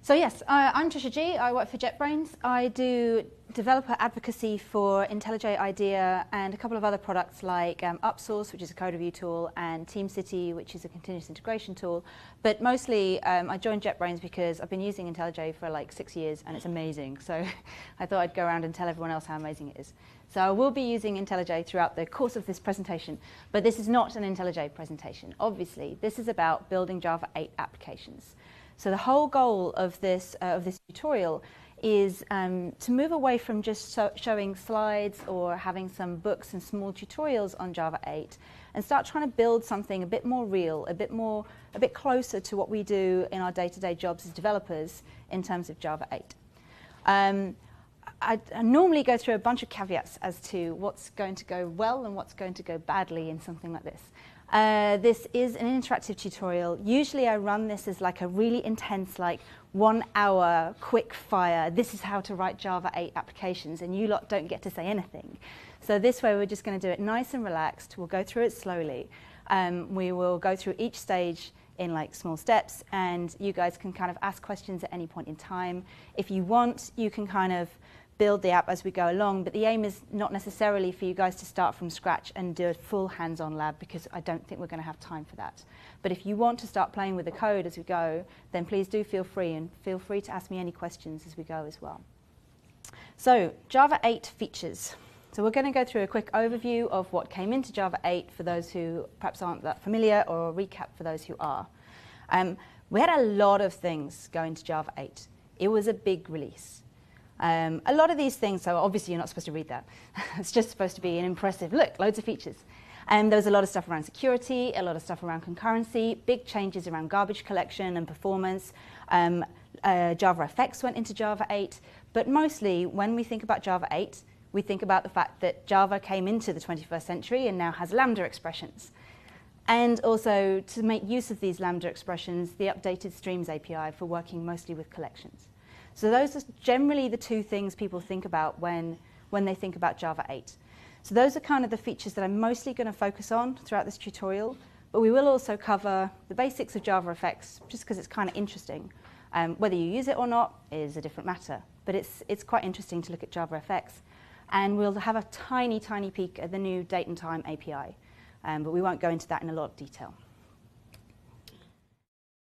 So yes, I'm Trisha G. I work for JetBrains. I do developer advocacy for IntelliJ IDEA and a couple of other products like UpSource, which is a code review tool, and TeamCity, which is a continuous integration tool. But mostly, I joined JetBrains because I've been using IntelliJ for like 6 years, and it's amazing. So I thought I'd go around and tell everyone else how amazing it is. So I will be using IntelliJ throughout the course of this presentation, but this is not an IntelliJ presentation. Obviously, this is about building Java 8 applications. So the whole goal of this tutorial is to move away from just showing slides or having some books and small tutorials on Java 8 and start trying to build something a bit more real, a bit closer to what we do in our day-to-day jobs as developers in terms of Java 8. I normally go through a bunch of caveats as to what's going to go well and what's going to go badly in something like this. This is an interactive tutorial. Usually I run this as like a really intense, like 1 hour quick fire. This is how to write Java 8 applications, and you lot don't get to say anything. So this way we're just going to do it nice and relaxed. We'll go through it slowly. We will go through each stage in like small steps, and you guys can kind of ask questions at any point in time. If you want, you can kind of build the app as we go along, but the aim is not necessarily for you guys to start from scratch and do a full hands-on lab, because I don't think we're going to have time for that. But if you want to start playing with the code as we go, then please do feel free, and feel free to ask me any questions as we go as well. So Java 8 features. So we're going to go through a quick overview of what came into Java 8 for those who perhaps aren't that familiar, or a recap for those who are. We had a lot of things go into Java 8. It was a big release. A lot of these things, so obviously you're not supposed to read that. It's just supposed to be an impressive, look, loads of features. There was a lot of stuff around security, a lot of stuff around concurrency, big changes around garbage collection and performance. Java effects went into Java 8, but mostly when we think about Java 8, we think about the fact that Java came into the 21st century and now has Lambda expressions. And also, to make use of these Lambda expressions, the updated Streams API for working mostly with collections. So those are generally the two things people think about when they think about Java 8. So those are kind of the features that I'm mostly going to focus on throughout this tutorial, but we will also cover the basics of Java effects, just because it's kind of interesting. Whether you use it or not is a different matter, but it's quite interesting to look at Java effects. And we'll have a tiny, tiny peek at the new date and time API, but we won't go into that in a lot of detail.